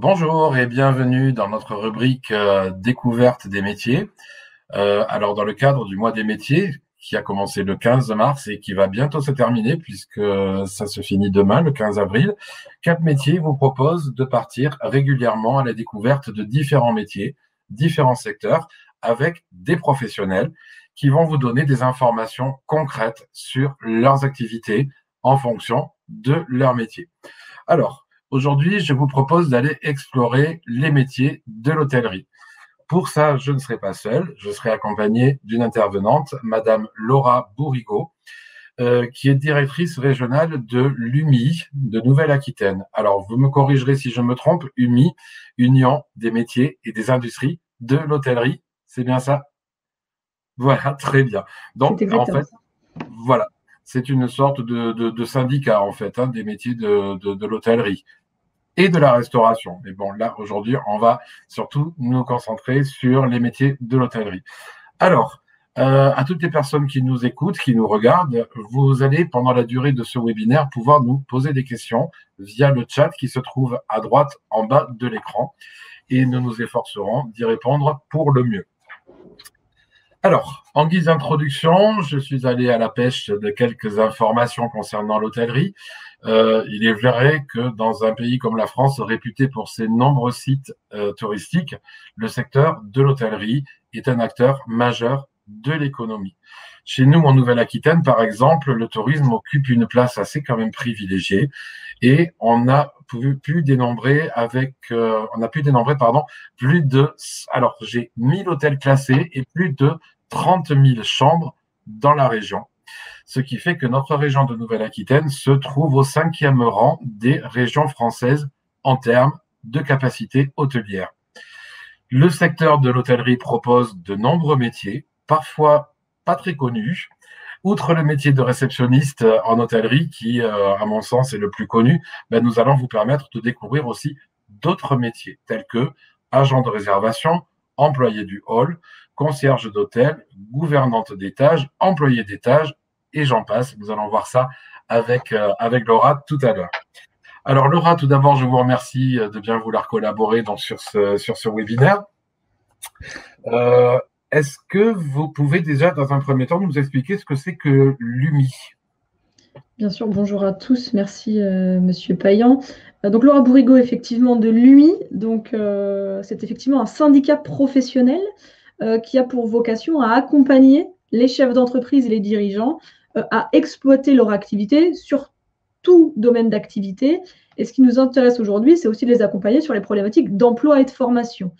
Bonjour et bienvenue dans notre rubrique découverte des métiers. Alors dans le cadre du mois des métiers qui a commencé le 15 mars et qui va bientôt se terminer puisque ça se finit demain, le 15 avril, Cap Métiers vous propose de partir régulièrement à la découverte de différents métiers, différents secteurs, avec des professionnels qui vont vous donner des informations concrètes sur leurs activités en fonction de leur métier. Alors, aujourd'hui, je vous propose d'aller explorer les métiers de l'hôtellerie. Pour ça, je ne serai pas seul, je serai accompagné d'une intervenante, Madame Laura Bourrigaud, qui est directrice régionale de l'UMI de Nouvelle-Aquitaine. Alors, vous me corrigerez si je me trompe, UMI, Union des métiers et des industries de l'hôtellerie, c'est bien ça? Voilà, très bien. Donc, C'est en exactement fait, ça. voilà, c'est une sorte de syndicat, en fait, des métiers de l'hôtellerie et de la restauration. Mais bon, là, aujourd'hui, on va surtout nous concentrer sur les métiers de l'hôtellerie. Alors, à toutes les personnes qui nous écoutent, qui nous regardent, vous allez, pendant la durée de ce webinaire, pouvoir nous poser des questions via le chat qui se trouve à droite en bas de l'écran et nous nous efforcerons d'y répondre pour le mieux. Alors, en guise d'introduction, je suis allé à la pêche de quelques informations concernant l'hôtellerie. Il est vrai que dans un pays comme la France, réputé pour ses nombreux sites touristiques, le secteur de l'hôtellerie est un acteur majeur de l'économie. Chez nous, en Nouvelle-Aquitaine, par exemple, le tourisme occupe une place assez quand même privilégiée et on a pu dénombrer plus de, alors j'ai 1000 hôtels classés et plus de 30 000 chambres dans la région. Ce qui fait que notre région de Nouvelle-Aquitaine se trouve au 5e rang des régions françaises en termes de capacité hôtelière. Le secteur de l'hôtellerie propose de nombreux métiers, parfois pas très connus. Outre le métier de réceptionniste en hôtellerie, qui, à mon sens, est le plus connu, nous allons vous permettre de découvrir aussi d'autres métiers, tels que agent de réservation, employé du hall, concierge d'hôtel, gouvernante d'étage, employé d'étage, et j'en passe. Nous allons voir ça avec Laura tout à l'heure. Alors Laura, tout d'abord, je vous remercie de bien vouloir collaborer sur ce webinaire. Est-ce que vous pouvez déjà, dans un premier temps, nous expliquer ce que c'est que l'UMI? Bien sûr, bonjour à tous, merci Monsieur Payan. Donc Laura Bourrigaud, effectivement, de l'UMI. Donc c'est effectivement un syndicat professionnel qui a pour vocation à accompagner les chefs d'entreprise et les dirigeants à exploiter leur activité sur tout domaine d'activité. Et ce qui nous intéresse aujourd'hui, c'est aussi de les accompagner sur les problématiques d'emploi et de formation.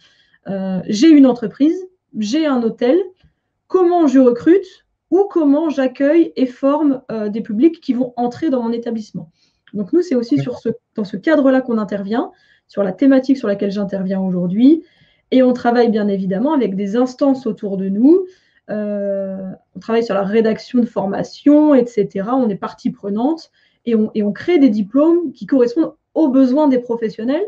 J'ai une entreprise, j'ai un hôtel, comment je recrute ou comment j'accueille et forme des publics qui vont entrer dans mon établissement. Donc nous, c'est aussi dans ce cadre-là qu'on intervient, sur la thématique sur laquelle j'interviens aujourd'hui. Et on travaille bien évidemment avec des instances autour de nous. On travaille sur la rédaction de formation, etc. On est partie prenante et on crée des diplômes qui correspondent aux besoins des professionnels.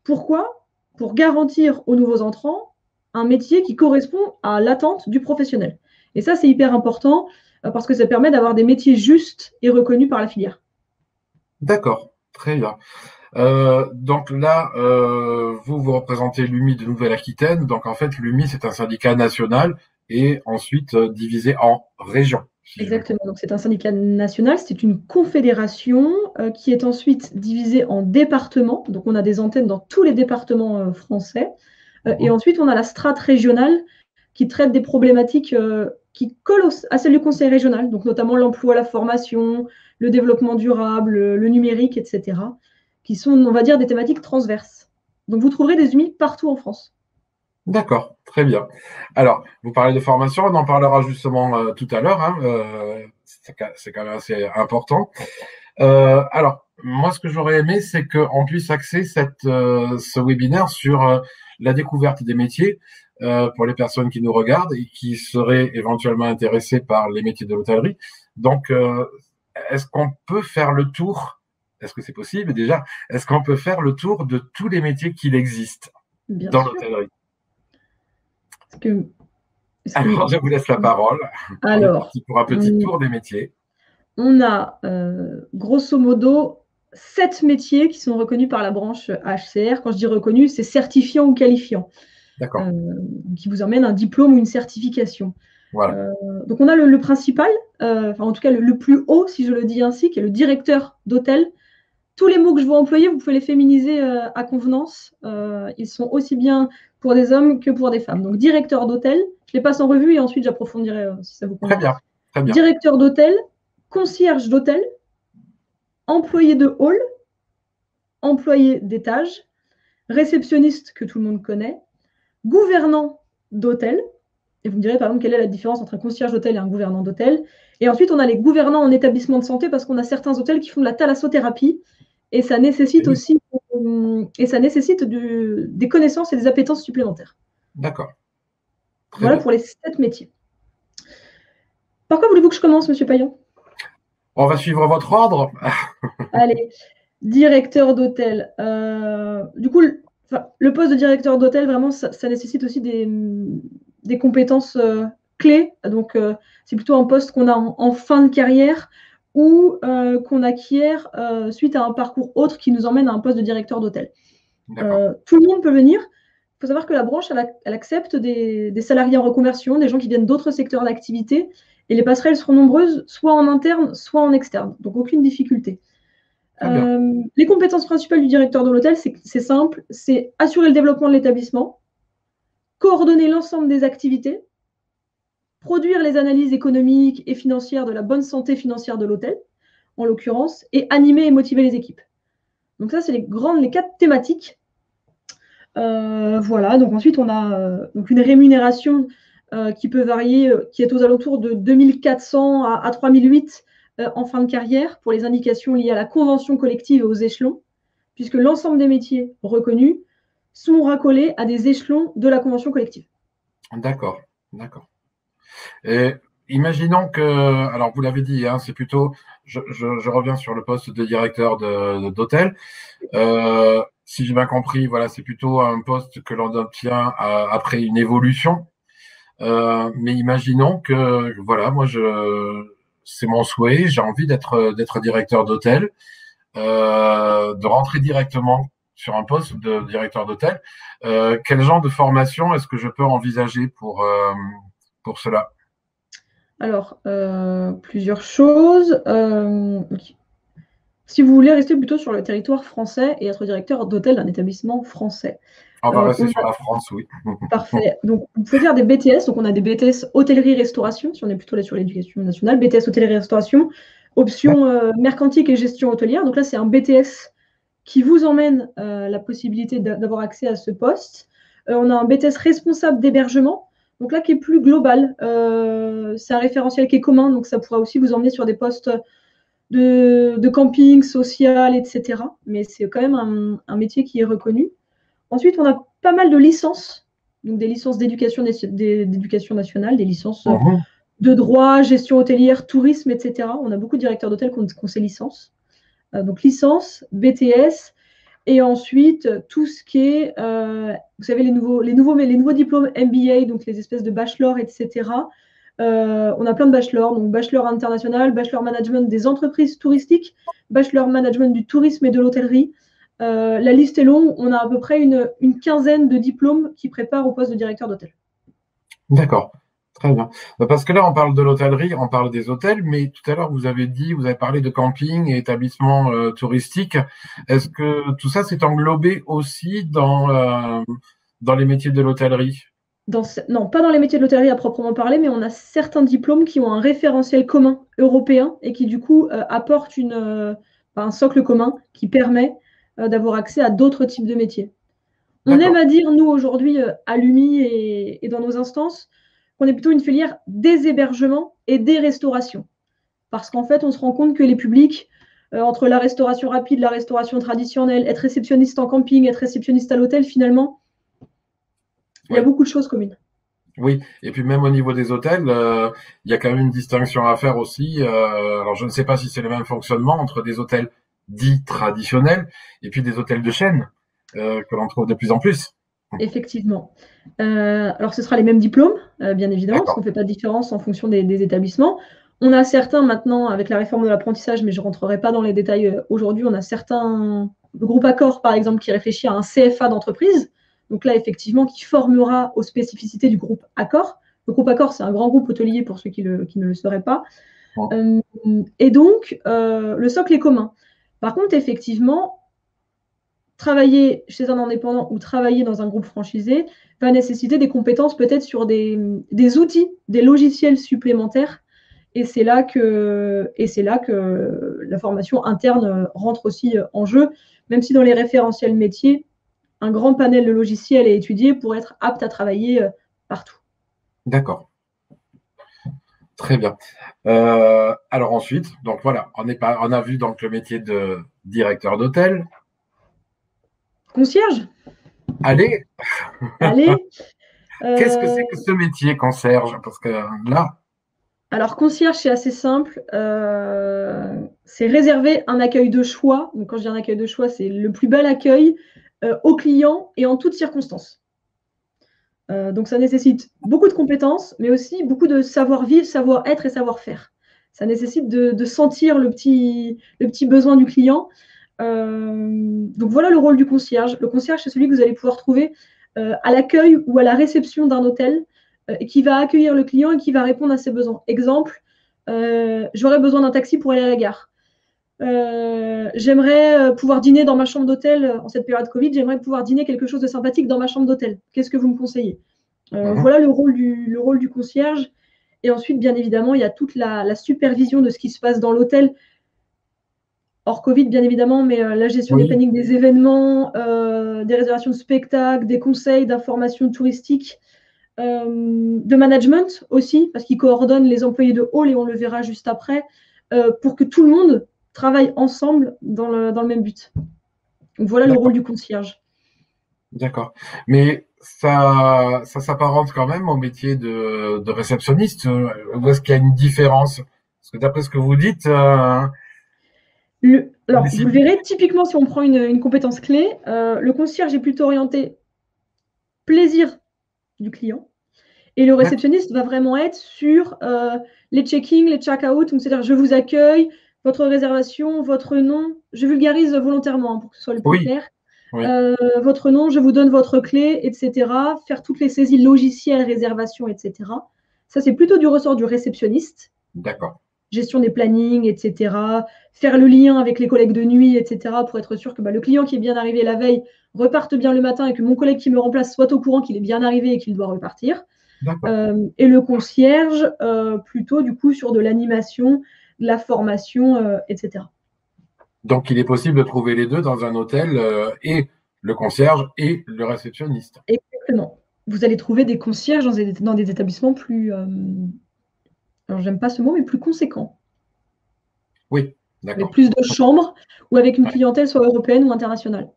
Pourquoi? Pour garantir aux nouveaux entrants un métier qui correspond à l'attente du professionnel. Et ça, c'est hyper important parce que ça permet d'avoir des métiers justes et reconnus par la filière. D'accord, très bien. Donc là, vous représentez l'UMI de Nouvelle-Aquitaine. Donc en fait, l'UMI, c'est un syndicat national et ensuite divisé en régions. Exactement. Donc c'est un syndicat national, c'est une confédération qui est ensuite divisée en départements. Donc on a des antennes dans tous les départements français. Et ensuite, on a la strate régionale qui traite des problématiques qui collent à celles du conseil régional, donc notamment l'emploi, la formation, le développement durable, le numérique, etc., qui sont, on va dire, des thématiques transverses. Donc vous trouverez des UMI partout en France. D'accord, très bien. Alors, vous parlez de formation, on en parlera justement tout à l'heure, c'est quand même assez important. Alors, moi, ce que j'aurais aimé, c'est qu'on puisse axer ce webinaire sur la découverte des métiers pour les personnes qui nous regardent et qui seraient éventuellement intéressées par les métiers de l'hôtellerie. Donc, est-ce qu'on peut faire le tour? Est-ce que c'est possible déjà? Est-ce qu'on peut faire le tour de tous les métiers qu'il existe dans l'hôtellerie? Alors, je vous laisse la parole. On est Alors, parti pour un petit tour des métiers. On a grosso modo 7 métiers qui sont reconnus par la branche HCR. Quand je dis reconnus, c'est certifiant ou qualifiant, D'accord. qui vous emmène un diplôme ou une certification. Voilà. Donc on a le principal, enfin en tout cas le plus haut, si je le dis ainsi, qui est le directeur d'hôtel. Tous les mots que je vais employer, vous pouvez les féminiser à convenance. Ils sont aussi bien pour des hommes que pour des femmes. Donc directeur d'hôtel, je les passe en revue et ensuite j'approfondirai si ça vous Très convient. bien. Très bien. Directeur d'hôtel, concierge d'hôtel, employé de hall, employé d'étage, réceptionniste que tout le monde connaît, gouvernant d'hôtel. Et vous me direz par exemple quelle est la différence entre un concierge d'hôtel et un gouvernant d'hôtel. Et ensuite, on a les gouvernants en établissement de santé parce qu'on a certains hôtels qui font de la thalassothérapie et ça Et nécessite oui. aussi des connaissances et des appétences supplémentaires. D'accord. Très Voilà bien. pour les 7 métiers. Par quoi voulez-vous que je commence, Monsieur Payan? On va suivre votre ordre. Allez, directeur d'hôtel. Du coup, le poste de directeur d'hôtel, vraiment, ça nécessite aussi des compétences clés. Donc, c'est plutôt un poste qu'on a en fin de carrière ou qu'on acquiert suite à un parcours autre qui nous emmène à un poste de directeur d'hôtel. D'accord. Tout le monde peut venir. Il faut savoir que la branche, elle accepte des salariés en reconversion, des gens qui viennent d'autres secteurs d'activité. Et les passerelles seront nombreuses, soit en interne, soit en externe. Donc, aucune difficulté. Très bien. Les compétences principales du directeur de l'hôtel, c'est simple, c'est assurer le développement de l'établissement, coordonner l'ensemble des activités, produire les analyses économiques et financières de la bonne santé financière de l'hôtel, en l'occurrence, et animer et motiver les équipes. Donc ça, c'est les 4 thématiques. Voilà, donc ensuite, on a donc une rémunération qui peut varier, qui est aux alentours de 2400 à 3008 en fin de carrière pour les indications liées à la convention collective et aux échelons, puisque l'ensemble des métiers reconnus sont racolés à des échelons de la convention collective. D'accord. D'accord. Et imaginons que, alors vous l'avez dit, hein, c'est plutôt, je reviens sur le poste de directeur d'hôtel. Si j'ai bien compris, voilà, c'est plutôt un poste que l'on obtient après une évolution. Mais imaginons que, voilà, c'est mon souhait, j'ai envie d'être directeur d'hôtel, de rentrer directement sur un poste de directeur d'hôtel. Quel genre de formation est-ce que je peux envisager pour cela? Alors, plusieurs choses. Si vous voulez rester plutôt sur le territoire français et être directeur d'hôtel d'un établissement français, On va rester on sur a la France, oui. parfait. Donc, vous pouvez faire des BTS. Donc, on a des BTS hôtellerie-restauration, si on est plutôt là sur l'éducation nationale. BTS hôtellerie-restauration, option mercantique et gestion hôtelière. Donc là, c'est un BTS qui vous emmène la possibilité d'avoir accès à ce poste. On a un BTS responsable d'hébergement, donc là qui est plus global. C'est un référentiel qui est commun, donc ça pourra aussi vous emmener sur des postes de camping, social, etc. Mais c'est quand même un métier qui est reconnu. Ensuite, on a pas mal de licences, donc des licences d'éducation nationale, des licences Mhm. de droit, gestion hôtelière, tourisme, etc. On a beaucoup de directeurs d'hôtel qui ont ces licences. Donc licence, BTS, et ensuite tout ce qui est, vous savez, les nouveaux diplômes MBA, donc les espèces de bachelor, etc. On a plein de bachelors, donc bachelor international, bachelor management des entreprises touristiques, bachelor management du tourisme et de l'hôtellerie. La liste est longue, on a à peu près une quinzaine de diplômes qui préparent au poste de directeur d'hôtel. D'accord, très bien. Parce que là, on parle de l'hôtellerie, on parle des hôtels, mais tout à l'heure, vous avez parlé de camping et établissements touristiques. Est-ce que tout ça s'est englobé aussi dans les métiers de l'hôtellerie? Non, pas dans les métiers de l'hôtellerie à proprement parler, mais on a certains diplômes qui ont un référentiel commun européen et qui du coup apportent un socle commun qui permet d'avoir accès à d'autres types de métiers. On aime D'accord, à dire, nous, aujourd'hui, à l'UMI et dans nos instances, qu'on est plutôt une filière des hébergements et des restaurations. Parce qu'en fait, on se rend compte que les publics, entre la restauration rapide, la restauration traditionnelle, être réceptionniste en camping, être réceptionniste à l'hôtel, finalement, il y a oui. beaucoup de choses communes. Oui, et puis même au niveau des hôtels, il y a quand même une distinction à faire aussi. Alors je ne sais pas si c'est le même fonctionnement entre des hôtels dits traditionnels et puis des hôtels de chaîne que l'on trouve de plus en plus. Effectivement. Alors, ce sera les mêmes diplômes, bien évidemment, parce qu'on D'accord. ne fait pas de différence en fonction des établissements. On a certains maintenant, avec la réforme de l'apprentissage, mais je ne rentrerai pas dans les détails aujourd'hui, on a certains, le groupe Accor par exemple, qui réfléchit à un CFA d'entreprise. Donc là, effectivement, qui formera aux spécificités du groupe Accor. Le groupe Accor, c'est un grand groupe hôtelier pour ceux qui ne le sauraient pas. Et donc, le socle est commun. Par contre, effectivement, travailler chez un indépendant ou travailler dans un groupe franchisé va nécessiter des compétences peut-être sur des outils, des logiciels supplémentaires. Et c'est là que la formation interne rentre aussi en jeu, même si dans les référentiels métiers, un grand panel de logiciels est étudié pour être apte à travailler partout. D'accord. Très bien. Alors ensuite, donc voilà, on a vu donc le métier de directeur d'hôtel. Concierge. Allez. Allez. Qu'est-ce que c'est que ce métier, concierge? Parce que là. Alors, concierge, c'est assez simple. C'est réserver un accueil de choix. Donc, quand je dis un accueil de choix, c'est le plus bel accueil aux clients et en toutes circonstances. Donc, ça nécessite beaucoup de compétences, mais aussi beaucoup de savoir-vivre, savoir-être et savoir-faire. Ça nécessite de sentir le petit besoin du client. Donc, voilà le rôle du concierge. Le concierge, c'est celui que vous allez pouvoir trouver à l'accueil ou à la réception d'un hôtel et qui va accueillir le client et qui va répondre à ses besoins. Exemple, j'aurais besoin d'un taxi pour aller à la gare. J'aimerais pouvoir dîner dans ma chambre d'hôtel en cette période Covid. J'aimerais pouvoir dîner quelque chose de sympathique dans ma chambre d'hôtel. Qu'est-ce que vous me conseillez? Voilà le rôle du concierge. Et ensuite, bien évidemment, il y a toute la supervision de ce qui se passe dans l'hôtel, hors Covid, bien évidemment, mais la gestion des plannings des événements, des réservations de spectacles, des conseils d'information touristique, de management aussi, parce qu'il coordonne les employés de hall, et on le verra juste après, pour que tout le monde travaille ensemble dans le même but. Donc voilà le rôle du concierge. D'accord. Mais ça s'apparente quand même au métier de réceptionniste. Où est-ce qu'il y a une différence? Parce que d'après ce que vous dites, alors, vous le verrez, typiquement, si on prend une compétence clé, le concierge est plutôt orienté plaisir du client. Et le réceptionniste va vraiment être sur les check-in, les check-out, c'est-à-dire je vous accueille, votre réservation, votre nom, je vulgarise volontairement pour que ce soit le plus clair. Votre nom, je vous donne votre clé, etc. Faire toutes les saisies logicielles, réservations, etc. Ça, c'est plutôt du ressort du réceptionniste. D'accord. Gestion des plannings, etc. Faire le lien avec les collègues de nuit, etc. pour être sûr que le client qui est bien arrivé la veille reparte bien le matin et que mon collègue qui me remplace soit au courant qu'il est bien arrivé et qu'il doit repartir. Et le concierge, plutôt du coup sur de l'animation, de la formation, etc. Donc, il est possible de trouver les deux dans un hôtel, et le concierge et le réceptionniste. Exactement. Vous allez trouver des concierges dans des établissements plus, alors j'aime pas ce mot, mais plus conséquents. Oui, d'accord. Avec plus de chambres ou avec une clientèle soit européenne ou internationale.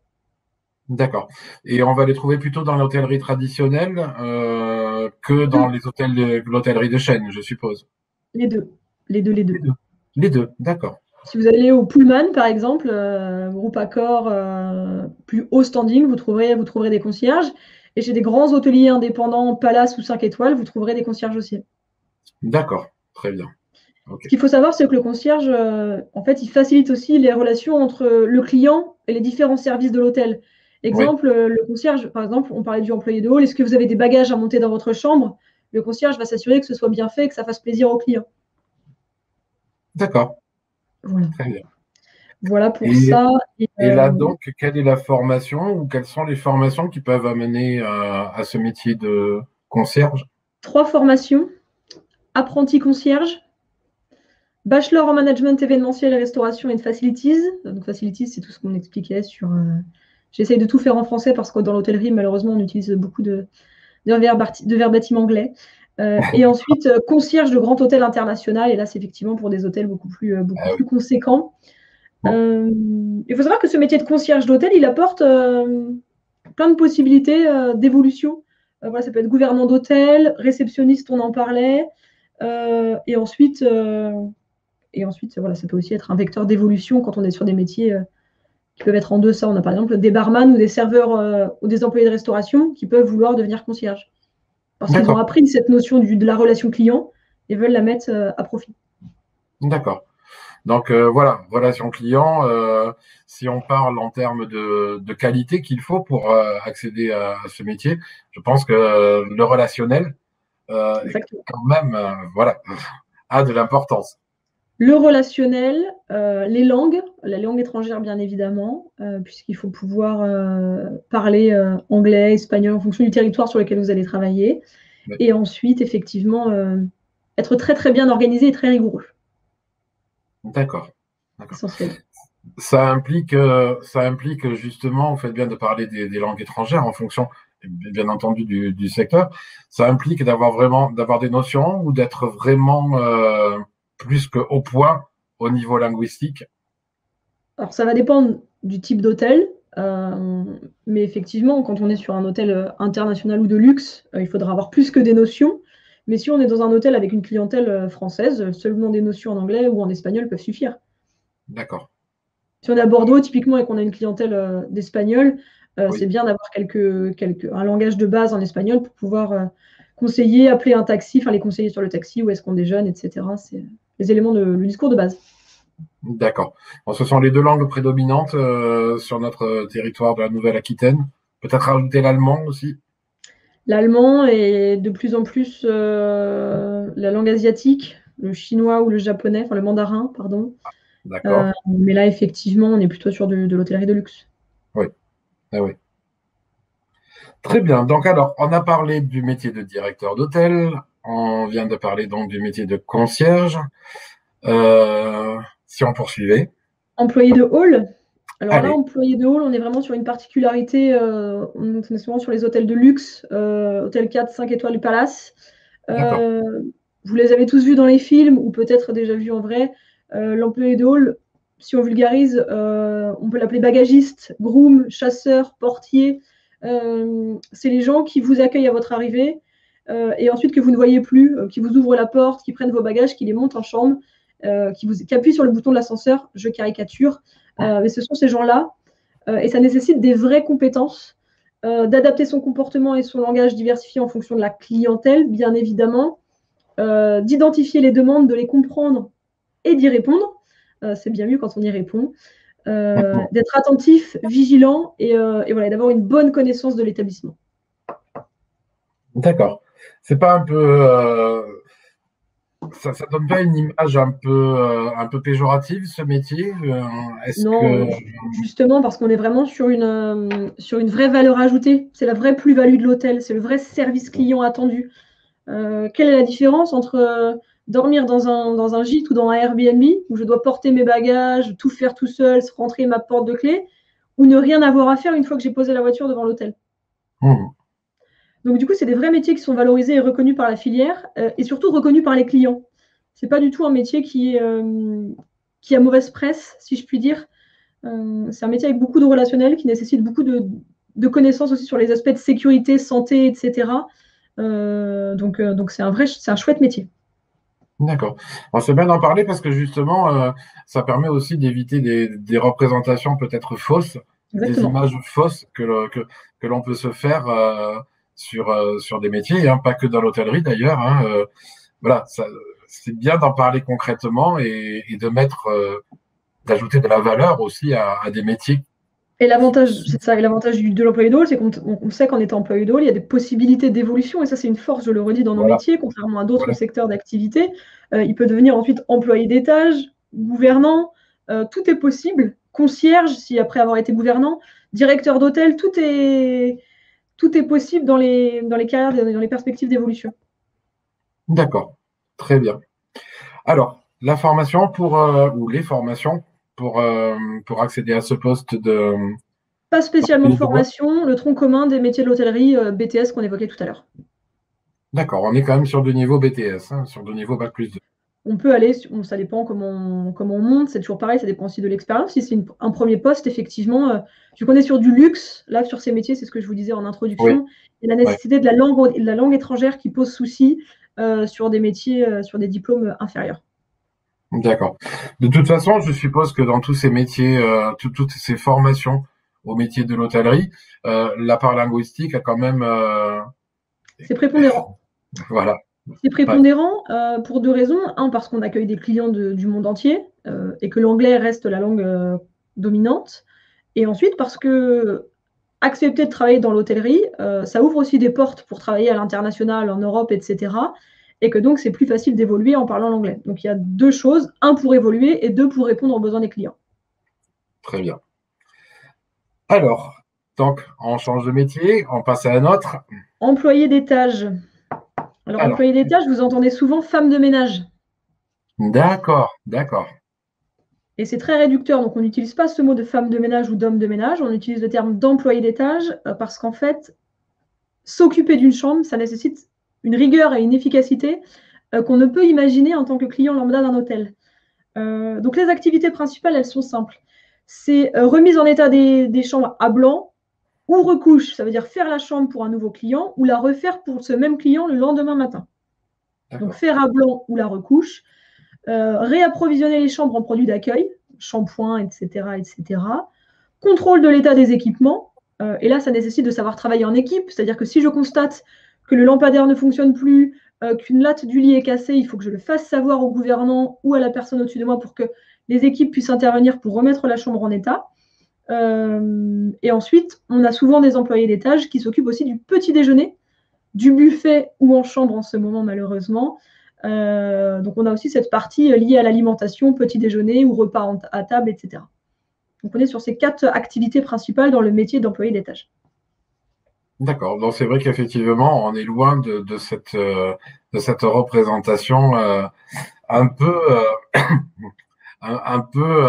D'accord. Et on va les trouver plutôt dans l'hôtellerie traditionnelle que dans les hôtels l'hôtellerie de chaîne, je suppose. Les deux. Les deux, d'accord. Si vous allez au Pullman, par exemple, groupe Accor, plus haut standing, vous trouverez des concierges. Et chez des grands hôteliers indépendants, Palace ou 5 étoiles, vous trouverez des concierges aussi. D'accord, très bien. Ce qu'il faut savoir, c'est que le concierge, en fait, il facilite aussi les relations entre le client et les différents services de l'hôtel. Exemple, le concierge, par exemple, on parlait du employé de hall, est-ce que vous avez des bagages à monter dans votre chambre? Le concierge va s'assurer que ce soit bien fait, que ça fasse plaisir au client. D'accord. Voilà. Très bien. Voilà pour ça. Et là, donc, quelle est la formation ou quelles sont les formations qui peuvent amener à ce métier de concierge? 3 formations. Apprenti concierge, bachelor en management événementiel, restauration et de facilities. Donc, facilities, c'est tout ce qu'on expliquait sur. J'essaye de tout faire en français parce que dans l'hôtellerie, malheureusement, on utilise beaucoup de verbatim anglais. Et ensuite, concierge de grand hôtel international. Et là, c'est effectivement pour des hôtels beaucoup plus conséquents. Il faut savoir que ce métier de concierge d'hôtel, il apporte plein de possibilités d'évolution. Voilà, ça peut être gouvernant d'hôtel, réceptionniste, on en parlait. Et ensuite, voilà, ça peut aussi être un vecteur d'évolution quand on est sur des métiers qui peuvent être en deçà. On a par exemple des barman ou des serveurs ou des employés de restauration qui peuvent vouloir devenir concierge. Parce qu'ils ont appris cette notion de la relation client et veulent la mettre à profit. D'accord. Donc voilà, relation client, si on parle en termes de qualité qu'il faut pour accéder à ce métier, je pense que le relationnel est Exactement. quand même voilà, a de l'importance. Le relationnel, les langues, la langue étrangère bien évidemment, puisqu'il faut pouvoir parler anglais, espagnol en fonction du territoire sur lequel vous allez travailler. Mais- Et ensuite, effectivement, être très très bien organisé et très rigoureux, D'accord, d'accord. essentiellement. Ça implique justement, vous faites bien de parler des langues étrangères en fonction, bien entendu, du secteur. Ça implique d'avoir des notions ou d'être vraiment plus qu'au point au niveau linguistique. Alors, ça va dépendre du type d'hôtel, euh, mais effectivement, quand on est sur un hôtel international ou de luxe, il faudra avoir plus que des notions. Mais si on est dans un hôtel avec une clientèle française, seulement des notions en anglais ou en espagnol peuvent suffire. D'accord. Si on est à Bordeaux, typiquement, et qu'on a une clientèle d'Espagnols, c'est Oui. bien d'avoir un langage de base en espagnol pour pouvoir conseiller, appeler un taxi, enfin les conseiller sur le taxi, où est-ce qu'on déjeune, etc. C'est les éléments du discours de base. D'accord. Bon, ce sont les deux langues prédominantes sur notre territoire de la Nouvelle-Aquitaine. Peut-être rajouter l'allemand aussi. L'allemand et de plus en plus la langue asiatique, le chinois ou le japonais, enfin le mandarin, pardon. D'accord. Mais là, effectivement, on est plutôt sur de l'hôtellerie de luxe. Oui. Ah oui. Très bien. Donc alors, on a parlé du métier de directeur d'hôtel. On vient de parler donc du métier de concierge. Si on poursuivait. Employé de hall. Alors là, Allez. employé de hall, on est vraiment sur une particularité, on est souvent sur les hôtels de luxe, hôtel 4, 5 étoiles du Palace. D'accord. Euh, Vous les avez tous vus dans les films ou peut-être déjà vus en vrai. L'employé de hall, si on vulgarise, on peut l'appeler bagagiste, groom, chasseur, portier. C'est les gens qui vous accueillent à votre arrivée et ensuite que vous ne voyez plus, qui vous ouvrent la porte, qui prennent vos bagages, qui les montent en chambre, qui appuient sur le bouton de l'ascenseur. Je caricature. Mais ce sont ces gens-là et ça nécessite des vraies compétences, d'adapter son comportement et son langage diversifié en fonction de la clientèle, bien évidemment, d'identifier les demandes, de les comprendre et d'y répondre. C'est bien mieux quand on y répond. D'être attentif, vigilant et voilà, d'avoir une bonne connaissance de l'établissement. D'accord. C'est pas un peu ça donne pas une image un peu péjorative ce métier est-ce que Non, justement parce qu'on est vraiment sur une vraie valeur ajoutée. C'est la vraie plus-value de l'hôtel, c'est le vrai service client attendu. Quelle est la différence entre dormir dans un gîte ou dans un Airbnb où je dois porter mes bagages, tout faire tout seul, rentrer ma porte de clé, ou ne rien avoir à faire une fois que j'ai posé la voiture devant l'hôtel. Hmm, Donc du coup, c'est des vrais métiers qui sont valorisés et reconnus par la filière et surtout reconnus par les clients. C'est pas du tout un métier qui a mauvaise presse, si je puis dire. C'est un métier avec beaucoup de relationnel qui nécessite beaucoup de connaissances aussi sur les aspects de sécurité, santé, etc. Donc c'est un chouette métier. d'accord. Alors, c'est bien d'en parler parce que justement ça permet aussi d'éviter des représentations peut-être fausses, des Exactement. images fausses que l'on peut se faire sur des métiers, hein, pas que dans l'hôtellerie d'ailleurs, hein, voilà, c'est bien d'en parler concrètement et de mettre d'ajouter de la valeur aussi à des métiers. Et l'avantage, c'est ça, et l'avantage de l'employé de hall, c'est qu'on sait qu'en étant employé de hall, il y a des possibilités d'évolution, et ça, c'est une force, je le redis, dans nos Voilà, métiers, contrairement à d'autres voilà. secteurs d'activité. Il peut devenir ensuite employé d'étage, gouvernant, tout est possible. Concierge, si après avoir été gouvernant, directeur d'hôtel, tout est possible dans les carrières, dans les perspectives d'évolution. D'accord, très bien. Alors, la formation ou les formations pour accéder à ce poste Pas spécialement de de voix. formation, le tronc commun des métiers de l'hôtellerie, BTS qu'on évoquait tout à l'heure. D'accord, on est quand même sur du niveau BTS, hein, sur du niveau Bac+2. On peut aller, ça dépend comment on monte, c'est toujours pareil, ça dépend aussi de l'expérience. Si c'est un premier poste, effectivement, vu qu'on est sur du luxe, là, sur ces métiers, c'est ce que je vous disais en Oui, introduction, et la ouais, nécessité de la langue étrangère qui pose souci sur des métiers, sur des diplômes inférieurs. d'accord. De toute façon, je suppose que dans tous ces métiers, toutes ces formations au métier de l'hôtellerie, la part linguistique a quand même, C'est prépondérant. voilà, C'est Ouais, prépondérant pour deux raisons. Un, parce qu'on accueille des clients du monde entier et que l'anglais reste la langue dominante. Et ensuite, parce que accepter de travailler dans l'hôtellerie, ça ouvre aussi des portes pour travailler à l'international, en Europe, etc. Et que donc, c'est plus facile d'évoluer en parlant l'anglais. Donc, il y a deux choses, un pour évoluer et deux pour répondre aux besoins des clients. très bien. Alors, donc, on change de métier, on passe à un autre. Employé d'étage. Alors, Alors, employé d'étage, vous entendez souvent femme de ménage. d'accord, d'accord, Et c'est très réducteur, donc on n'utilise pas ce mot de femme de ménage ou d'homme de ménage, on utilise le terme d'employé d'étage parce qu'en fait, s'occuper d'une chambre, ça nécessite une rigueur et une efficacité qu'on ne peut imaginer en tant que client lambda d'un hôtel. Donc les activités principales, elles sont simples. C'est remise en état des chambres à blanc ou recouche, ça veut dire faire la chambre pour un nouveau client ou la refaire pour ce même client le lendemain matin. Donc d'accord. faire à blanc ou la recouche, réapprovisionner les chambres en produits d'accueil, shampoing, etc., etc. Contrôle de l'état des équipements. Et là, ça nécessite de savoir travailler en équipe. C'est-à-dire que si je constate que le lampadaire ne fonctionne plus, qu'une latte du lit est cassée, il faut que je le fasse savoir au gouvernant ou à la personne au-dessus de moi pour que les équipes puissent intervenir pour remettre la chambre en état. Et ensuite, on a souvent des employés d'étage qui s'occupent aussi du petit déjeuner, du buffet ou en chambre en ce moment, malheureusement. Donc, on a aussi cette partie liée à l'alimentation, petit déjeuner ou repas à table, etc. Donc, on est sur ces 4 activités principales dans le métier d'employé d'étage. D'accord. Donc c'est vrai qu'effectivement, on est loin de cette représentation un peu, un peu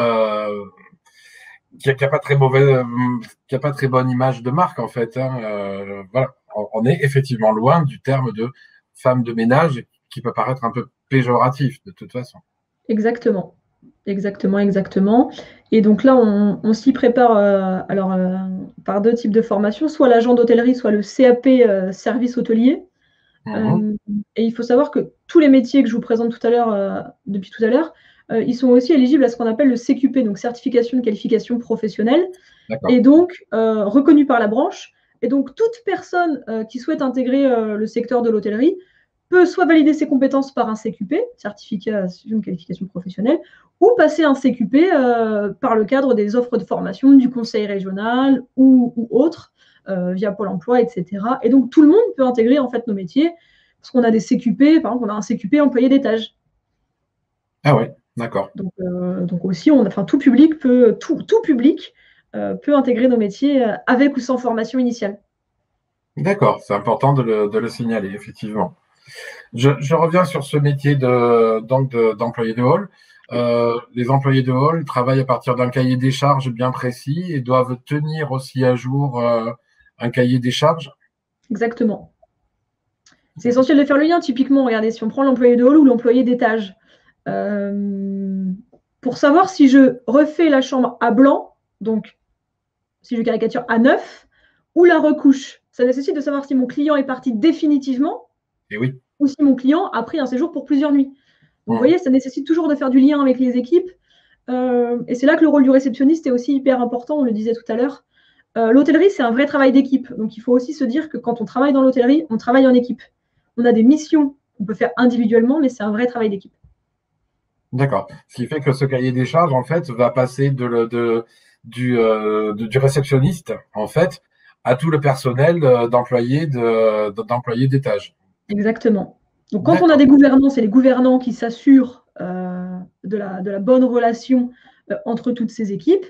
qui a pas très mauvaise, qui a pas très bonne image de marque en fait. Hein. Voilà, on est effectivement loin du terme de femme de ménage qui peut paraître un peu péjoratif de toute façon. Exactement. Exactement, exactement. Et donc là, on s'y prépare par deux types de formations, soit l'agent d'hôtellerie, soit le CAP service hôtelier. Mhm. Euh, et il faut savoir que tous les métiers que je vous présente tout à l'heure, depuis tout à l'heure, ils sont aussi éligibles à ce qu'on appelle le CQP, donc certification de qualification professionnelle, D'accord. et donc reconnu par la branche. Et donc toute personne qui souhaite intégrer le secteur de l'hôtellerie peut soit valider ses compétences par un CQP, certificat de qualification professionnelle, ou passer un CQP par le cadre des offres de formation du conseil régional ou autres, via Pôle emploi, etc. Et donc tout le monde peut intégrer en fait nos métiers, parce qu'on a des CQP, par exemple, on a un CQP employé d'étage. Ah ouais, d'accord. Donc aussi, tout public tout public peut intégrer nos métiers avec ou sans formation initiale. D'accord, c'est important de le signaler, effectivement. Je reviens sur ce métier d'employé de hall. Les employés de hall travaillent à partir d'un cahier des charges bien précis et doivent tenir aussi à jour un cahier des charges. Exactement. C'est D'accord. essentiel de faire le lien. Typiquement, regardez, si on prend l'employé de hall ou l'employé d'étage, euh, pour savoir si je refais la chambre à blanc, donc si je caricature à neuf, ou la recouche, ça nécessite de savoir si mon client est parti définitivement Et oui. ou si mon client a pris un séjour pour plusieurs nuits. Donc, vous Mhm. voyez, ça nécessite toujours de faire du lien avec les équipes. Et c'est là que le rôle du réceptionniste est aussi hyper important, on le disait tout à l'heure. L'hôtellerie, c'est un vrai travail d'équipe. Donc, il faut aussi se dire que quand on travaille dans l'hôtellerie, on travaille en équipe. On a des missions qu'on peut faire individuellement, mais c'est un vrai travail d'équipe. D'accord. Ce qui fait que ce cahier des charges, en fait, va passer du réceptionniste, en fait, à tout le personnel d'employés d'étage. Exactement. Donc, quand on a D'accord. des gouvernants, c'est les gouvernants qui s'assurent de la bonne relation entre toutes ces équipes.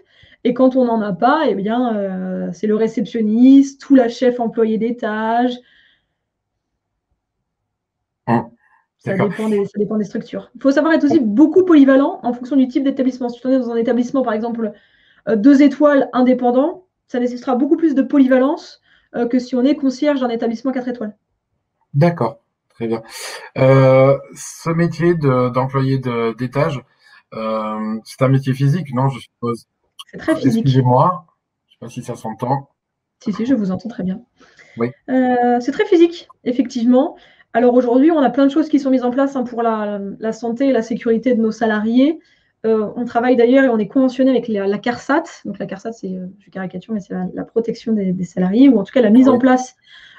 Et quand on n'en a pas, eh bien, c'est le réceptionniste ou la chef employée d'étage. Mhm. D'accord. Ça dépend des structures. Il faut savoir être aussi beaucoup polyvalent en fonction du type d'établissement. Si on est dans un établissement, par exemple, 2 étoiles indépendant, ça nécessitera beaucoup plus de polyvalence que si on est concierge d'un établissement 4 étoiles. D'accord. Très bien. Ce métier d'employé d'étage, c'est un métier physique, non, je suppose. C'est très physique. Excusez-moi, je sais pas si ça s'entend. Si, si, je vous entends très bien. Oui, C'est très physique, effectivement. Alors aujourd'hui, on a plein de choses qui sont mises en place pour la santé et la sécurité de nos salariés. On travaille d'ailleurs et on est conventionné avec la CARSAT. Donc la CARSAT, c'est, je caricature, mais c'est la protection des salariés, ou en tout cas la mise oui, en place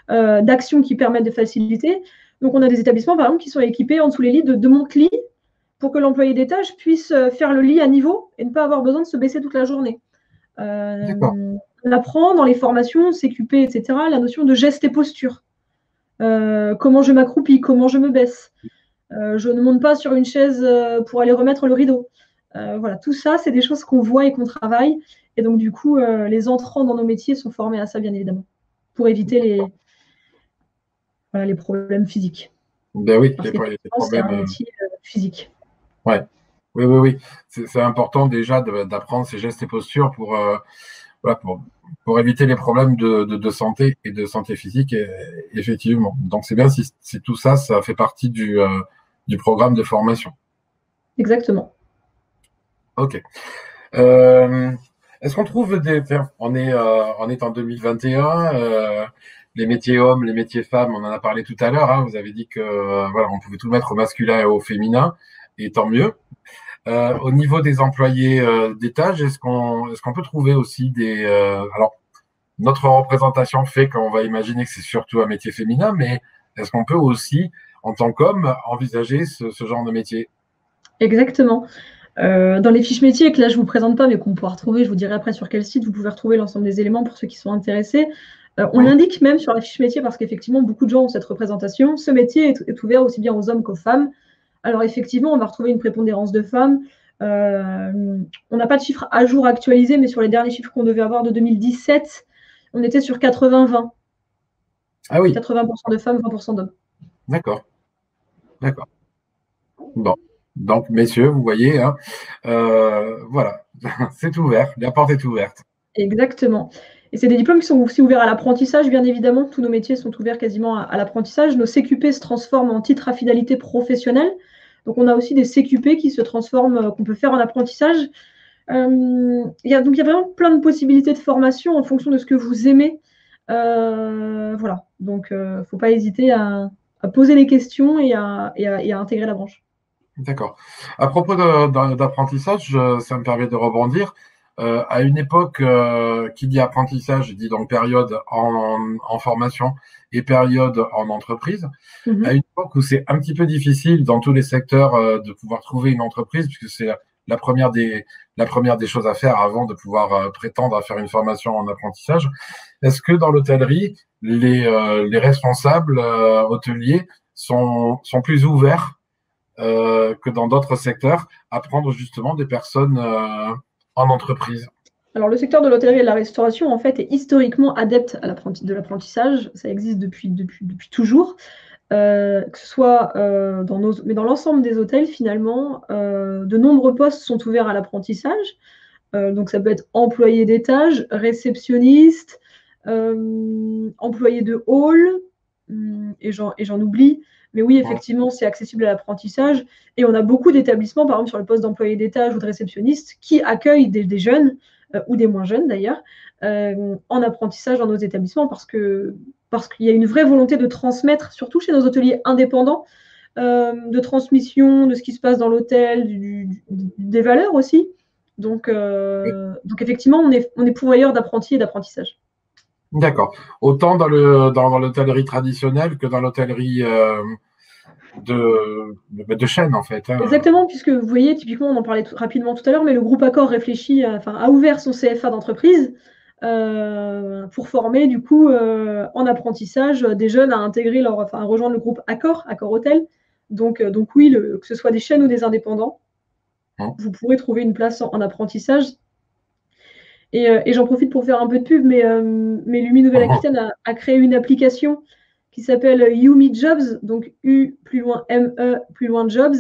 d'actions qui permettent de faciliter. Donc, on a des établissements, par exemple, qui sont équipés en dessous les lits de monte-lits pour que l'employé d'étage puisse faire le lit à niveau et ne pas avoir besoin de se baisser toute la journée. On apprend dans les formations, CQP, etc., la notion de geste et posture. Comment je m'accroupis, comment je me baisse. Je ne monte pas sur une chaise pour aller remettre le rideau. Voilà, tout ça, c'est des choses qu'on voit et qu'on travaille. Et donc, du coup, les entrants dans nos métiers sont formés à ça, bien évidemment, pour éviter les problèmes physiques. Ben oui, Parce les qu'effectivement, c'est un problèmes. métier physique. Ouais. Oui, oui, oui. C'est important déjà d'apprendre ces gestes et postures voilà, pour éviter les problèmes de santé et de santé physique, effectivement. Donc, c'est bien si tout ça, ça fait partie du programme de formation. Exactement. OK. Est-ce qu'on trouve on est en 2021, les métiers hommes, les métiers femmes, on en a parlé tout à l'heure, hein, vous avez dit que voilà, on pouvait tout mettre au masculin et au féminin, et tant mieux. Au niveau des employés d'étage, est-ce qu'on peut trouver aussi alors notre représentation fait qu'on va imaginer que c'est surtout un métier féminin, mais est-ce qu'on peut aussi, en tant qu'homme, envisager ce genre de métier? Exactement. Dans les fiches métiers que là je ne vous présente pas, mais qu'on pourra retrouver, je vous dirai après sur quel site vous pouvez retrouver l'ensemble des éléments pour ceux qui sont intéressés. On Oui. l'indique même sur la fiche métier parce qu'effectivement, beaucoup de gens ont cette représentation. Ce métier est ouvert aussi bien aux hommes qu'aux femmes. Alors effectivement, on va retrouver une prépondérance de femmes. On n'a pas de chiffres à jour actualisés, mais sur les derniers chiffres qu'on devait avoir de 2017, on était sur 80-20. Ah oui, 80% de femmes, 20% d'hommes. d'accord, d'accord. Bon, donc messieurs, vous voyez, hein, voilà, c'est ouvert, la porte est ouverte. Exactement. Et c'est des diplômes qui sont aussi ouverts à l'apprentissage, bien évidemment. Tous nos métiers sont ouverts quasiment à l'apprentissage. Nos CQP se transforment en titres à finalité professionnelle. Donc, on a aussi des CQP qui se transforment, qu'on peut faire en apprentissage. Il y a vraiment plein de possibilités de formation en fonction de ce que vous aimez. Voilà. Donc, il ne faut pas hésiter à poser les questions et à intégrer la branche. D'accord. À propos d'apprentissage, ça me permet de rebondir. À une époque, qui dit apprentissage, dit donc période en formation et période en entreprise. À une époque où c'est un petit peu difficile dans tous les secteurs de pouvoir trouver une entreprise, puisque c'est la première des choses à faire avant de pouvoir prétendre à faire une formation en apprentissage. Est-ce que dans l'hôtellerie, les responsables hôteliers sont plus ouverts que dans d'autres secteurs à prendre justement des personnes en entreprise? Alors, le secteur de l'hôtellerie et de la restauration, en fait, est historiquement adepte de l'apprentissage. Ça existe depuis toujours. Que ce soit mais dans l'ensemble des hôtels, finalement, de nombreux postes sont ouverts à l'apprentissage. Donc, ça peut être employé d'étage, réceptionniste, employé de hall, et j'en oublie. Mais oui, effectivement, c'est accessible à l'apprentissage. Et on a beaucoup d'établissements, par exemple sur le poste d'employé d'étage ou de réceptionniste, qui accueillent des jeunes, ou des moins jeunes d'ailleurs, en apprentissage dans nos établissements parce qu'il y a une vraie volonté de transmettre, surtout chez nos hôteliers indépendants, de transmission de ce qui se passe dans l'hôtel, des valeurs aussi. Donc effectivement, on est pourvoyeur d'apprentis et d'apprentissage. D'accord. Autant dans l'hôtellerie traditionnelle que dans l'hôtellerie de chaîne, en fait, hein. Exactement, puisque vous voyez, typiquement, on en parlait rapidement tout à l'heure, mais le groupe Accor réfléchit, a ouvert son CFA d'entreprise pour former, du coup, en apprentissage, des jeunes à intégrer à rejoindre le groupe Accor Hôtel. Donc oui, que ce soit des chaînes ou des indépendants, vous pourrez trouver une place en apprentissage. Et j'en profite pour faire un peu de pub, mais l'UMI Nouvelle-Aquitaine a créé une application qui s'appelle UMI Jobs, donc U plus loin ME plus loin Jobs,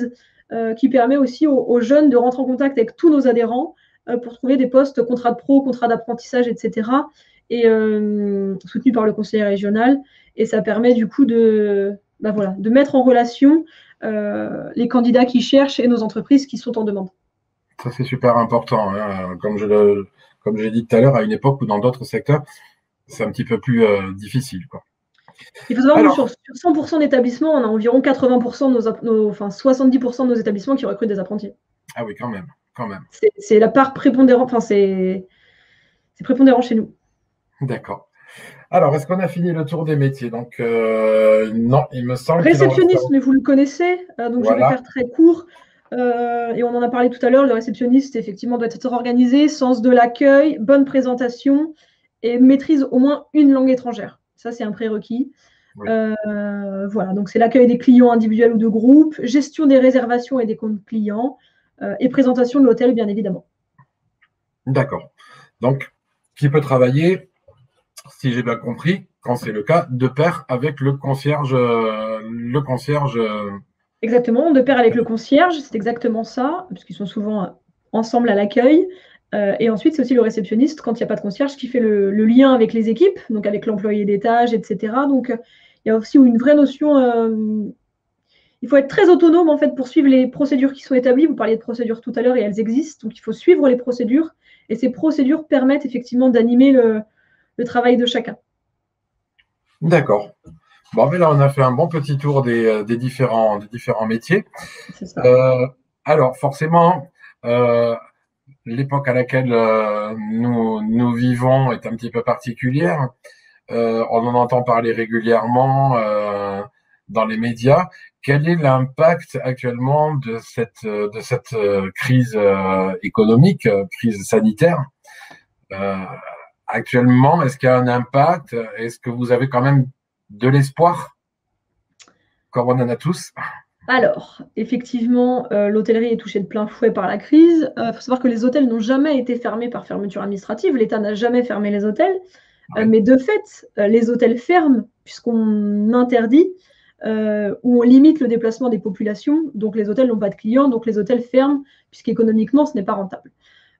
qui permet aussi aux jeunes de rentrer en contact avec tous nos adhérents pour trouver des postes, contrats de pro, contrats d'apprentissage, etc. Et soutenu par le conseiller régional. Et ça permet du coup de mettre en relation les candidats qui cherchent et nos entreprises qui sont en demande. Ça, c'est super important, hein. Comme je l'ai dit tout à l'heure, à une époque où dans d'autres secteurs, c'est un petit peu plus difficile, quoi. Il faut savoir que sur 100% d'établissements, on a environ 80% de 70% de nos établissements qui recrutent des apprentis. Ah oui, quand même. C'est la part prépondérante, c'est prépondérant chez nous. D'accord. Alors, est-ce qu'on a fini le tour des métiers? Donc, non, il me semble qu'il en reste. Réceptionniste, mais vous le connaissez, donc je vais Voilà. faire très court. Et on en a parlé tout à l'heure, le réceptionniste, effectivement, doit être organisé, sens de l'accueil, bonne présentation et maîtrise au moins une langue étrangère. Ça, c'est un prérequis. Oui. Voilà, donc c'est l'accueil des clients individuels ou de groupe, gestion des réservations et des comptes clients, et présentation de l'hôtel, bien évidemment. D'accord. Donc, qui peut travailler, si j'ai bien compris, quand c'est le cas, de pair avec le concierge. Exactement, de pair avec le concierge, c'est exactement ça, parce qu'ils sont souvent ensemble à l'accueil. Et ensuite, c'est aussi le réceptionniste, quand il n'y a pas de concierge, qui fait le lien avec les équipes, donc avec l'employé d'étage, etc. Donc, il y a aussi une vraie notion. Il faut être très autonome en fait pour suivre les procédures qui sont établies. Vous parliez de procédures tout à l'heure et elles existent, donc il faut suivre les procédures. Et ces procédures permettent effectivement d'animer le travail de chacun. D'accord. Bon, mais là, on a fait un bon petit tour des différents métiers. C'est ça. Alors, forcément, l'époque à laquelle nous vivons est un petit peu particulière. On en entend parler régulièrement dans les médias. Quel est l'impact actuellement de cette crise économique, crise sanitaire? Actuellement, est-ce qu'il y a un impact? Est-ce que vous avez quand même de l'espoir, comme on en a tous? Alors, effectivement, l'hôtellerie est touchée de plein fouet par la crise. Il faut savoir que les hôtels n'ont jamais été fermés par fermeture administrative. L'État n'a jamais fermé les hôtels. Oui. Mais de fait, les hôtels ferment puisqu'on interdit ou on limite le déplacement des populations. Donc les hôtels n'ont pas de clients, donc les hôtels ferment puisqu'économiquement, ce n'est pas rentable.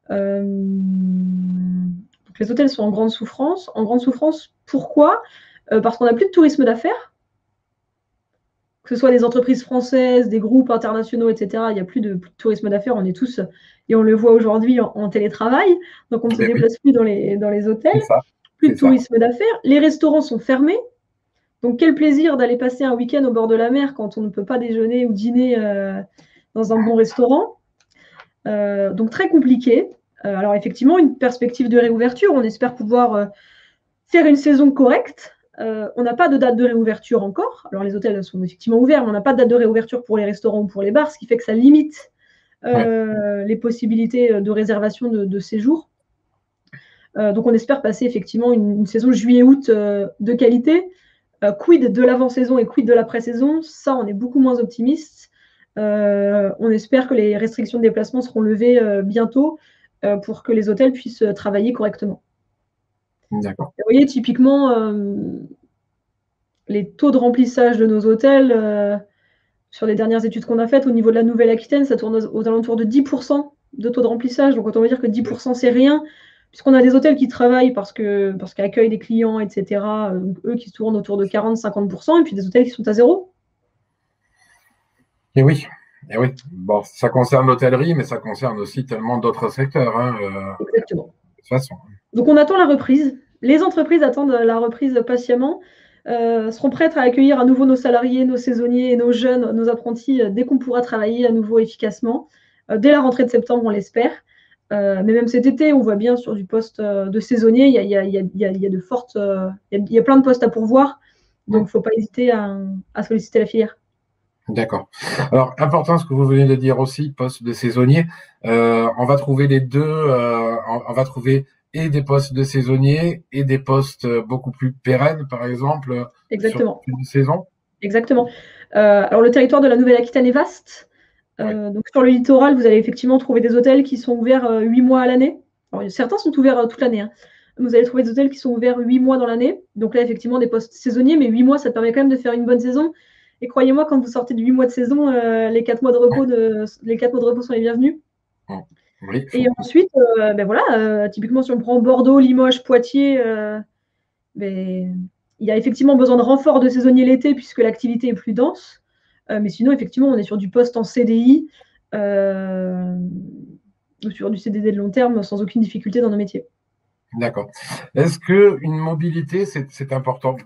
Donc les hôtels sont en grande souffrance. En grande souffrance, pourquoi? Parce qu'on n'a plus de tourisme d'affaires. Que ce soit des entreprises françaises, des groupes internationaux, etc., il n'y a plus de tourisme d'affaires. On est tous, et on le voit aujourd'hui, en télétravail. Donc on ne se déplace plus dans les hôtels. C'est ça. Plus de tourisme d'affaires. Les restaurants sont fermés. Donc quel plaisir d'aller passer un week-end au bord de la mer quand on ne peut pas déjeuner ou dîner dans un bon restaurant. Donc très compliqué. Alors effectivement, une perspective de réouverture. On espère pouvoir faire une saison correcte. On n'a pas de date de réouverture encore. Alors les hôtels sont effectivement ouverts, mais on n'a pas de date de réouverture pour les restaurants ou pour les bars, ce qui fait que ça limite les possibilités de réservation de séjour. Donc on espère passer effectivement une saison juillet-août de qualité. Quid de l'avant-saison et quid de l'après-saison? Ça, on est beaucoup moins optimiste. On espère que les restrictions de déplacement seront levées bientôt pour que les hôtels puissent travailler correctement. D'accord. Vous voyez, typiquement, les taux de remplissage de nos hôtels, sur les dernières études qu'on a faites, au niveau de la Nouvelle-Aquitaine, ça tourne aux alentours de 10% de taux de remplissage. Donc, autant veut dire que 10%, c'est rien, puisqu'on a des hôtels qui travaillent parce qu'ils accueillent des clients, etc. Donc, eux qui se tournent autour de 40-50%, et puis des hôtels qui sont à zéro. Et oui. Et oui. Bon, ça concerne l'hôtellerie, mais ça concerne aussi tellement d'autres secteurs. Exactement. De toute façon. Donc, on attend la reprise. Les entreprises attendent la reprise patiemment. Seront prêtes à accueillir à nouveau nos salariés, nos saisonniers, nos jeunes, nos apprentis, dès qu'on pourra travailler à nouveau efficacement. Dès la rentrée de septembre, on l'espère. Mais même cet été, on voit bien sur du poste de saisonnier, il y a plein de postes à pourvoir. Donc, il ne faut pas hésiter à solliciter la filière. D'accord. Alors, important ce que vous venez de dire aussi, poste de saisonnier. On va trouver les deux. On va trouver et des postes de saisonniers et des postes beaucoup plus pérennes, par exemple, Exactement. sur une saison. Exactement. Alors, le territoire de la Nouvelle-Aquitaine est vaste. Donc, sur le littoral, vous allez effectivement trouver des hôtels qui sont ouverts 8 mois à l'année. Alors, certains sont ouverts toute l'année. Vous allez trouver des hôtels qui sont ouverts 8 mois dans l'année. Donc là, effectivement, des postes saisonniers, mais 8 mois, ça te permet quand même de faire une bonne saison. Et croyez-moi, quand vous sortez de 8 mois de saison, les 4 mois de repos sont les bienvenus. Oui, et ensuite, voilà, typiquement, si on prend Bordeaux, Limoges, Poitiers, il y a effectivement besoin de renfort de saisonniers l'été puisque l'activité est plus dense. Mais sinon, effectivement, on est sur du poste en CDI ou sur du CDD de long terme sans aucune difficulté dans nos métiers. D'accord. Est-ce qu'une mobilité, c'est important?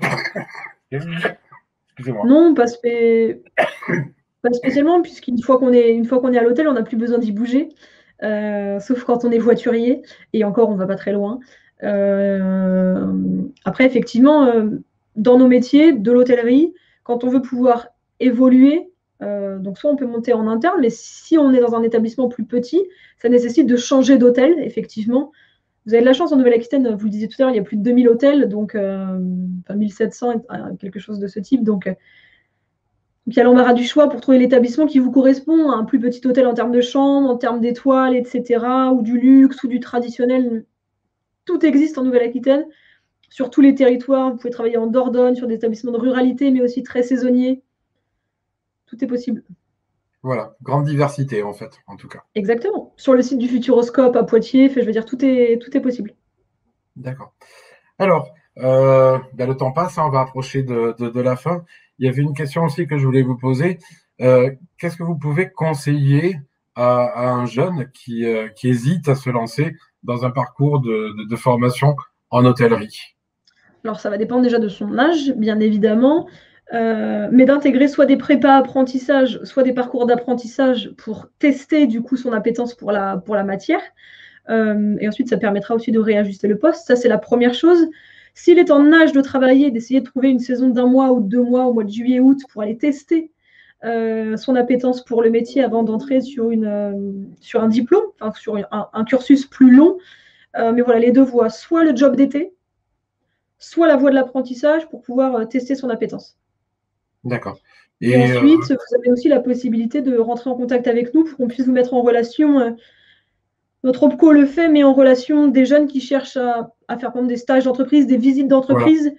Excusez-moi. Non, pas spécialement, puisqu'une fois qu'on est à l'hôtel, on n'a plus besoin d'y bouger, sauf quand on est voiturier, et encore, on ne va pas très loin. Après, effectivement, dans nos métiers de l'hôtellerie, quand on veut pouvoir évoluer, donc soit on peut monter en interne, mais si on est dans un établissement plus petit, ça nécessite de changer d'hôtel, effectivement. Vous avez de la chance en Nouvelle-Aquitaine, vous le disiez tout à l'heure, il y a plus de 2000 hôtels, donc 1700, quelque chose de ce type. Donc, il y a l'embarras du choix pour trouver l'établissement qui vous correspond, un plus petit hôtel en termes de chambres, en termes d'étoiles, etc., ou du luxe, ou du traditionnel. Tout existe en Nouvelle-Aquitaine, sur tous les territoires. Vous pouvez travailler en Dordogne, sur des établissements de ruralité, mais aussi très saisonniers. Tout est possible. Voilà, grande diversité en fait, en tout cas. Exactement. Sur le site du Futuroscope à Poitiers, je veux dire, tout est possible. D'accord. Alors, le temps passe, hein, on va approcher de la fin. Il y avait une question aussi que je voulais vous poser. Qu'est-ce que vous pouvez conseiller à un jeune qui hésite à se lancer dans un parcours de formation en hôtellerie? Alors, ça va dépendre déjà de son âge, bien évidemment, mais d'intégrer soit des prépas apprentissage, soit des parcours d'apprentissage pour tester du coup son appétence pour la matière. Et ensuite, ça permettra aussi de réajuster le poste. Ça, c'est la première chose. S'il est en âge de travailler, d'essayer de trouver une saison d'1 mois ou de 2 mois au mois de juillet, août, pour aller tester son appétence pour le métier avant d'entrer sur un diplôme, enfin, sur un cursus plus long. Mais voilà, les deux voies, soit le job d'été, soit la voie de l'apprentissage pour pouvoir tester son appétence. D'accord. Et ensuite, vous avez aussi la possibilité de rentrer en contact avec nous pour qu'on puisse vous mettre en relation. Notre OPCO le fait, mais en relation des jeunes qui cherchent à faire des stages d'entreprise, des visites Voilà. d'entreprise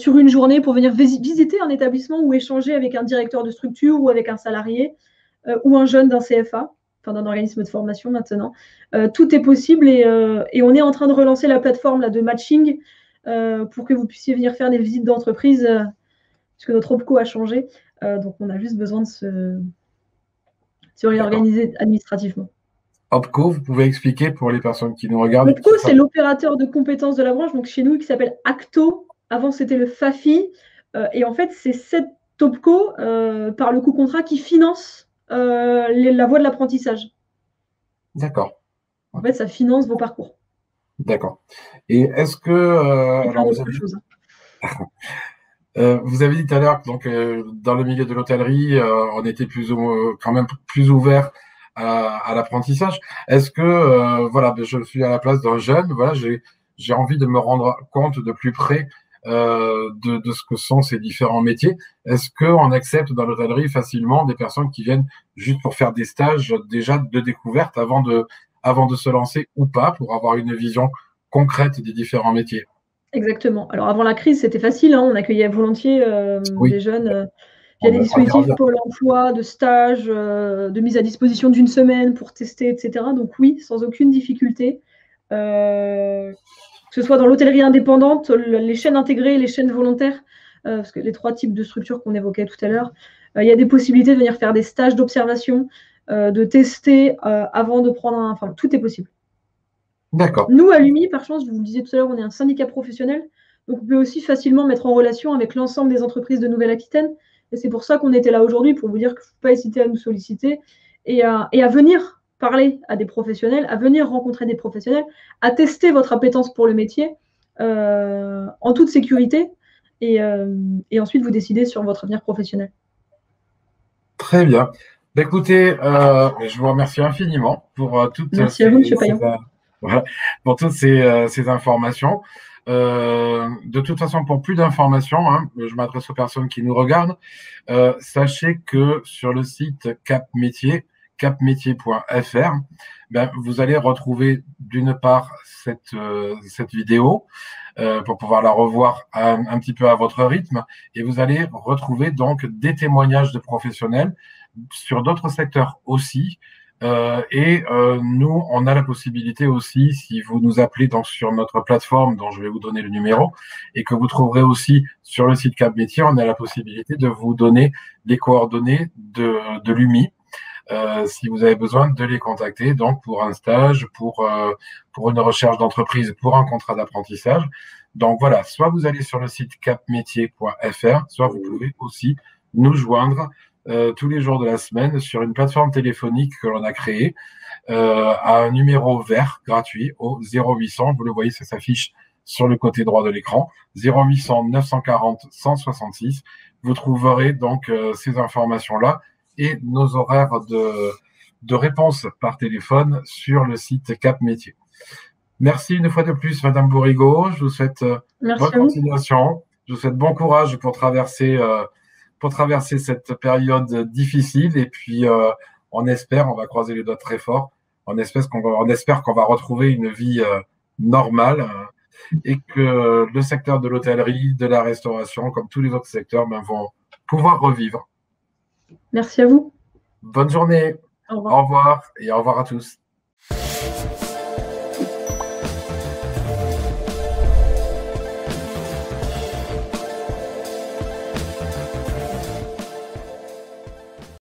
sur une journée pour venir visiter un établissement ou échanger avec un directeur de structure ou avec un salarié ou un jeune d'un CFA, enfin d'un organisme de formation maintenant. Tout est possible et on est en train de relancer la plateforme là, de matching pour que vous puissiez venir faire des visites d'entreprise puisque notre OPCO a changé. Donc, on a juste besoin de se réorganiser administrativement. OPCO, vous pouvez expliquer pour les personnes qui nous regardent? L'OPCO, c'est l'opérateur de compétences de la branche, donc chez nous, qui s'appelle Acto. Avant, c'était le FAFI. Et en fait, c'est cette OPCO, par le coût contrat, qui finance la voie de l'apprentissage. D'accord. En fait, ça finance vos parcours. D'accord. Et est-ce que... alors vous avez dit tout à l'heure que donc, dans le milieu de l'hôtellerie, on était quand même plus ouvert à l'apprentissage. Est-ce que, voilà, je suis à la place d'un jeune, voilà, j'ai envie de me rendre compte de plus près de ce que sont ces différents métiers. Est-ce qu'on accepte dans l'hôtellerie facilement des personnes qui viennent juste pour faire des stages déjà de découverte avant de se lancer ou pas, pour avoir une vision concrète des différents métiers? Exactement. Alors, avant la crise, c'était facile, hein, on accueillait volontiers des jeunes via des dispositifs Pôle emploi, de stage, de mise à disposition d'une semaine pour tester, etc. Donc oui, sans aucune difficulté. Que ce soit dans l'hôtellerie indépendante, les chaînes intégrées, les chaînes volontaires, parce que les 3 types de structures qu'on évoquait tout à l'heure, il y a des possibilités de venir faire des stages d'observation, de tester avant de prendre Enfin, tout est possible. D'accord. Nous, à l'UMI, par chance, je vous le disais tout à l'heure, on est un syndicat professionnel, donc on peut aussi facilement mettre en relation avec l'ensemble des entreprises de Nouvelle-Aquitaine. Et c'est pour ça qu'on était là aujourd'hui, pour vous dire qu'il ne faut pas hésiter à nous solliciter et à venir parler à des professionnels, à venir rencontrer des professionnels, à tester votre appétence pour le métier en toute sécurité et ensuite vous décider sur votre avenir professionnel. Très bien. Écoutez, je vous remercie infiniment pour toutes Merci à vous, M. Payan. Voilà, pour toutes ces informations. De toute façon, pour plus d'informations, hein, je m'adresse aux personnes qui nous regardent. Sachez que sur le site Cap Métier, capmétier.fr, ben, vous allez retrouver d'une part cette vidéo pour pouvoir la revoir un petit peu à votre rythme, et vous allez retrouver donc des témoignages de professionnels sur d'autres secteurs aussi. Nous, on a la possibilité aussi, si vous nous appelez donc sur notre plateforme dont je vais vous donner le numéro et que vous trouverez aussi sur le site Cap Métier, on a la possibilité de vous donner les coordonnées de l'UMI. Si vous avez besoin de les contacter, donc pour un stage, pour une recherche d'entreprise, pour un contrat d'apprentissage. Donc voilà, soit vous allez sur le site capmétier.fr, soit vous pouvez aussi nous joindre tous les jours de la semaine sur une plateforme téléphonique que l'on a créée à un numéro vert gratuit au 0800. Vous le voyez, ça s'affiche sur le côté droit de l'écran. 0800 940 166. Vous trouverez donc ces informations-là et nos horaires de réponse par téléphone sur le site Cap Métier. Merci une fois de plus, Madame Bourrigaud. Je vous souhaite bonne continuation. Je vous souhaite bon courage pour traverser cette période difficile. Et puis, on va croiser les doigts très fort. On espère qu'on va retrouver une vie normale et que le secteur de l'hôtellerie, de la restauration, comme tous les autres secteurs, vont pouvoir revivre. Merci à vous. Bonne journée. Au revoir. Au revoir et au revoir à tous.